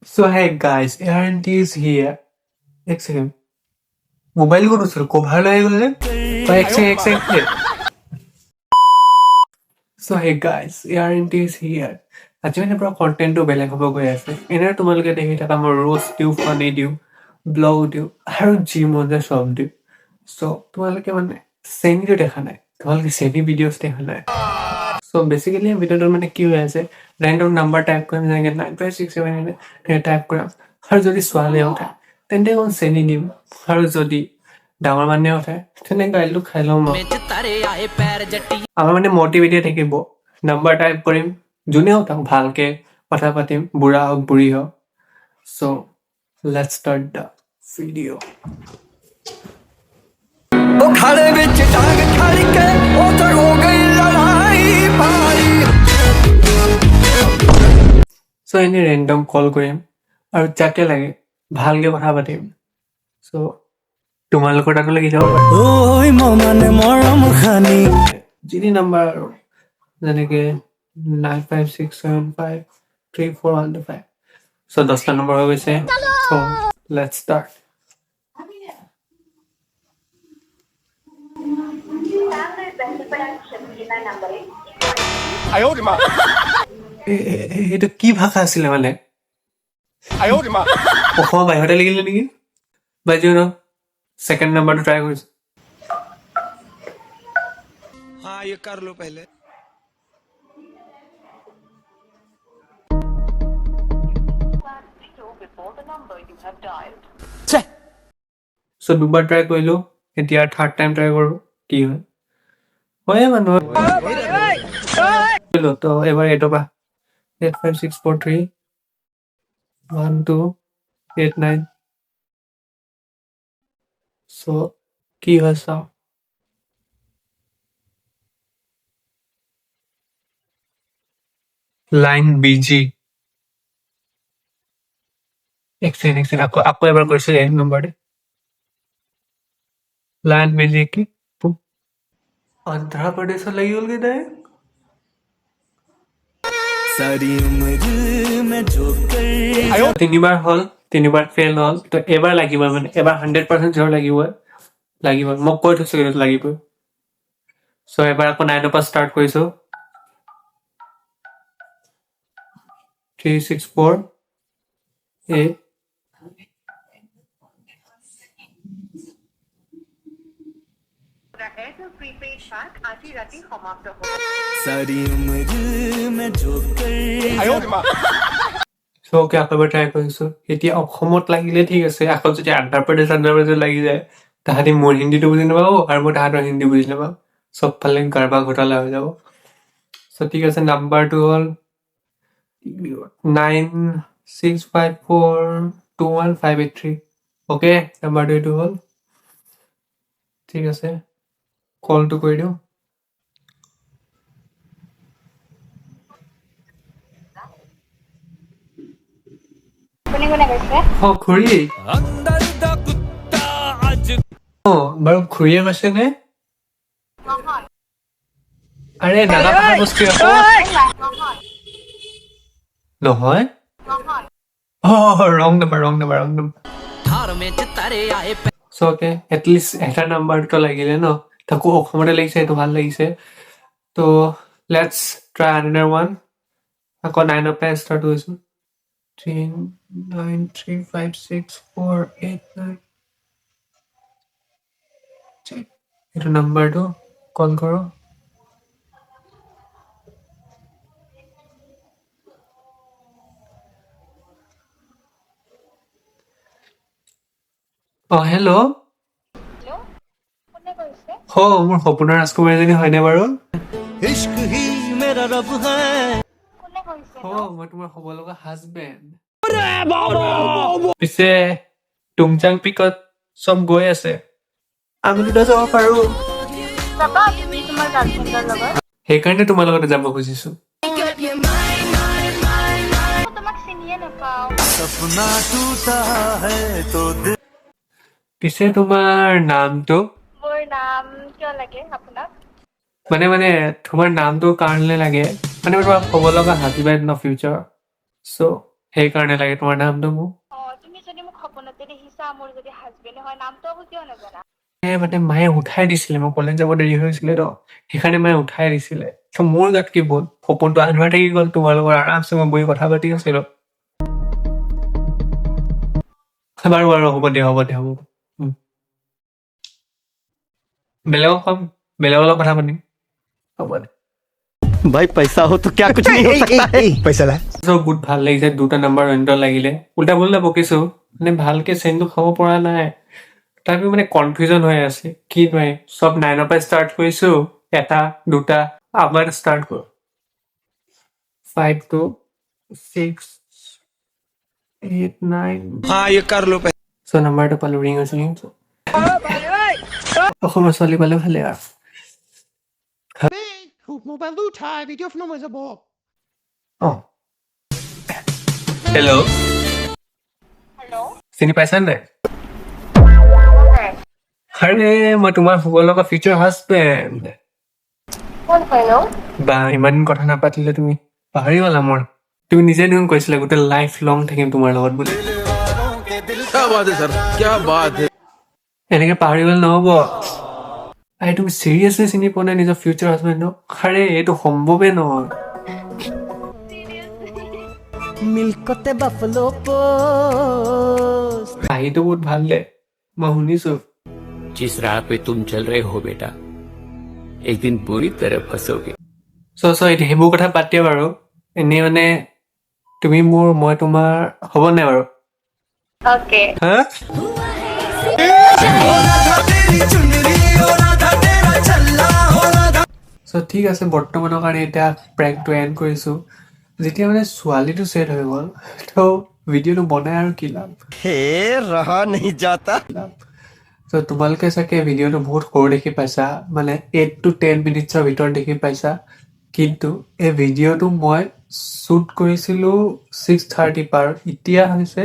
So hey guys, Aaron T is here. एक second mobile को दूसरे कवर लगेगा रे तो एक second So hey guys, Aaron T is here. আজি মানে পুৰা কণ্টেণ্টটো বেলেগ হ'ব গৈ আছে এনেই তোমালোকে দেখি থাকা মই ৰোষ্ট দিওঁ ফানি দিওঁ ব্লগ দিওঁ আৰু যি মন যায় চব দিওঁ চ' তোমালোকে মানে চেনীটো দেখা নাই তোমালোকে চেনী ভিডিঅ'জ দেখা নাই চ' বেচিকেলি ভিডিঅ'টোত মানে কি হৈ আছে ৰেণ্ডম নাম্বাৰ টাইপ কৰিম যেনেকৈ 9567 টাইপ কৰিম আৰু যদি ছোৱালী উঠে তেন্তে মই চেনী দিম আৰু যদি ডাঙৰ মানুহে উঠে তেনে গাইলটো খাই ল'ম মই আমাৰ মানে মটিভেটেড থাকিব নাম্বাৰ টাইপ কৰিম যোনে হওক তাক ভালকে কথা পাতিম বুঢ়া হওক বুঢ়ী হওক চ' লেটছ ষ্টাৰ্ট দ্য ভিডিঅ' ਉਹ ਖੜੇ ਵਿੱਚ ਟਾਂਗ ਖੜ ਕੇ ਉਧਰ ਹੋ ਗਈ ਲੜਾਈ ਭਾਰੀ চ' এনেই ৰেণ্ডম কল কৰিম আৰু যাকে লাগে ভালকে কথা পাতিম চ' তোমালোকৰ তাতো লাগি যাব পাৰে ঐ মমানে মৰম খানি যি নাম্বাৰ আৰু যেনেকে 9567534125 চ' 10টা নম্বৰ হৈ গৈছে চ' লেটছ ষ্টাৰ্ট এইটো কি ভাষা আছিলে মানে অসমৰ বাহিৰতে লিখিলে নেকি বাজি ন ছেকেণ্ড নাম্বাৰটো ট্ৰাই কৰিছো हाँ ये कर लो पहले চ' দুবাৰ ট্ৰাই কৰিলো এতিয়া থাৰ্ড টাইম ট্ৰাই কৰো কি হয় হয়ে মানুহ তো এবাৰ এইটো পা 85643128 চ' কি হয় চাওঁ লাইন বিজি এক ছেকেণ্ড আকৌ এবাৰ কৰিছো এই নম্বৰতে লাইন বিজি কি অন্ধ্ৰ প্ৰদেশত লাগি গ'লগৈ তাই सारी उम्र में जो कर তিনিবাৰ হ'ল তিনিবাৰ ফেইল হ'ল তো এবাৰ লাগিব মানে এবাৰ 100% জোৰ লাগিবই মই কৈ থৈছো কিন্তু লাগিবই চ' এবাৰ আকৌ 9ৰ পৰা ষ্টাৰ্ট কৰিছো 3648 सारी उम्र में जो कर চ' অ'কে আকৌ এবাৰ ট্ৰাই কৰিছো এতিয়া অসমত লাগিলে ঠিক আছে আকৌ যদি আন্ধ্ৰপ্ৰদেশত লাগি যায় তাহাঁতি মোৰ হিন্দীটো বুজি নাপাব আৰু মই তাহাঁতৰ হিন্দী বুজি নাপাম চবফালে গাৰবা ঘোটালা হৈ যাব চ' ঠিক আছে নাম্বাৰটো হ'ল 9654211583 অ'কে নাম্বাৰটো এইটো হ'ল ঠিক আছে কলটো কৰি দিওঁ কোনে কোনে কৈছে অঁ খুৰী अंदर दा कुत्ता आज অঁ বাৰু খুৰীয়ে কৈছে নে নহয় আৰে নানা কথা বস্তু আকৌ নহয় নহয় অঁ ৰং নাম্বাৰ धार में तारे आए চ' অ'কে এটলিষ্ট এটা নাম্বাৰটো লাগিলে ন তাকো অসমতে লাগিছে এইটো ভাল লাগিছে তো লেটছ ট্ৰাই আনাৰ ওৱান আকৌ 9ৰ পৰা ষ্টাৰ্ট কৰিছোঁ 39356489 এইটো নাম্বাৰটো কল কৰোঁ অঁ হেল্ল' হেল্ল' কোনে কৈছে মোৰ সপোনৰ ৰাজকুমাৰী এজনী হয়নে বাৰু इश्क ही मेरा रब है কোনে কৈছে মই তোমাৰ হ'ব লগা হাজবেণ্ড পিছে টুমজাং পিকত চব গৈ আছে আমি দুটা যাব পাৰোঁ যাবা তুমি তোমাৰ গাৰ্লফ্ৰেণ্ডৰ লগত সেইকাৰণে তোমাৰ লগতে যাব খুজিছো মই তোমাক চিনিয়ে নাপাওঁ सपना टूटा है तो दिल পিছে তোমাৰ নামটো মোৰ নাম কিয় লাগে আপোনাক মানে তোমাৰ নামটো কাৰণলে লাগে মানে মই তোমাক ক'ব লগা হাজবেণ্ড ন ফিউচাৰ চ' সেইকাৰণে লাগে তোমাৰ নামটো মোক তুমি যদি মোক সপোনতে দেখিছা মোৰ যদি হাজবেণ্ড হয় নামটো আকৌ কিয় নাজানা মানে মায়ে উঠাই দিছিলে মই কলেজ যাব দেৰি হৈছিলে তো সেইকাৰণে মায়ে উঠাই দিছিলে মোৰ গাত কি বল সপোনটো আন্ধাৰ থাকি গ'ল তোমাৰ লগত আৰামছে মই বহি কথা পাতি আছিলো বাৰু বাৰু হ'ব দিয়া বেলেগক কম বেলেগৰ লগত কথা পাতিম হ'ব দে भाई पैसा हो तो क्या कुछ नहीं हो सकता है पैसा ला বহুত ভাল লাগিছে দুটা নাম্বাৰ অন্য লাগিলে উল্টা পুল্টা বকিছো মানে ভালকে চেনটো খাব পৰা নাই তথাপিও মানে কনফিউজন হৈ আছে কি নাই চব 9 পৰা ষ্টাৰ্ট কৰিছো এটা দুটা আবাৰ ষ্টাৰ্ট কৰো 5 2 6 8 9 हाँ ये कर लो সো নাম্বাৰটো পালো ৰিং হৈছে অসমৰ ছোৱালী পালে ভালে আৰু মোবাইলটো উঠাই ভিডিঅ' ফোন হৈ যাব হেল্ল' হেল্ল' চিনি পাইছা নাই আৰে মই তোমাৰ ফুকৰ লগত ফিউচাৰ হাজবেণ্ড কোন হয় ন বা ইমান দিন কথা নাপাতিলে তুমি পাহৰি গলা মোৰ তুমি নিজে দেখোন কৈছিলা গোটেই লাইফ লং থাকিম তোমাৰ লগত বুলি क्या बात है सर क्या बात है এনেকে পাহৰি গ'লে নহ'ব আৰে তুমি চিৰিয়াছলি চিনি পোৱা নাই নিজৰ ফিউচাৰ হাজবেণ্ডক আৰে এইটো সম্ভৱে নহয় মিল্কতে বাফলো পোষ্ট কাহিনীটো বহুত ভাল দে মই শুনিছো जिस राह पे तुम चल रहे हो बेटा एक दिन बुरी तरह फंसोगे এতিয়া সেইবোৰ কথা বাদ দিয়া বাৰু এনেই মানে তুমি মোৰ মই তোমাৰ হ'ব নাই বাৰু অ'কে হা ঠিক আছে বৰ্তমানৰ কাৰণে এতিয়া প্ৰেংকটো এণ্ড কৰিছো যেতিয়া মানে ছোৱালীটো ছেট হৈ গ'ল তো ভিডিঅ'টো বনাই আৰু কি লাভ हे रहा नहीं जाता তো তোমালোকে চাগে ভিডিঅ'টো বহুত সৰু দেখি পাইছা মানে 8 to 10 মিনিটছৰ ভিতৰত দেখি পাইছা কিন্তু এই ভিডিঅ'টো মই শ্বুট কৰিছিলোঁ 6:30 পাৰ এতিয়া হৈছে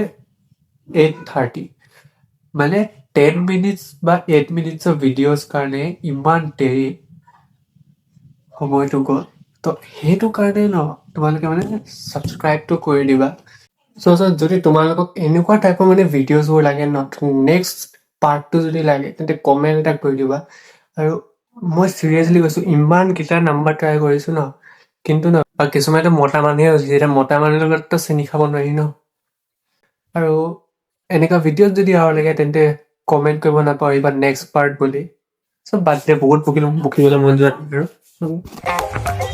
8:30 মানে 10 মিনিটছ বা 8 মিনিটছৰ ভিডিঅ'ৰ কাৰণে ইমান দেৰি সময়টো গ'ল তো সেইটো কাৰণে ন তোমালোকে মানে ছাবস্ক্ৰাইবটো কৰি দিবা যদি তোমালোকক এনেকুৱা টাইপৰ মানে ভিডিঅ'ছবোৰ লাগে ন নেক্সট পাৰ্টটো যদি লাগে তেন্তে কমেণ্ট এটা কৰি দিবা আৰু মই চিৰিয়াছলি কৈছোঁ ইমানকেইটা নাম্বাৰ ট্ৰাই কৰিছোঁ ন কিন্তু ন কিছুমানেতো মতা মানুহে হৈছে এতিয়া মতা মানুহৰ লগততো চেনি খাব নোৱাৰি ন আৰু এনেকুৱা ভিডিঅ'ত যদি আৰু লাগে তেন্তে কমেণ্ট কৰিব নাপাহৰিবা নেক্সট পাৰ্ট বুলি বাদ দে বহুত বকিবলৈ মন যোৱা আৰু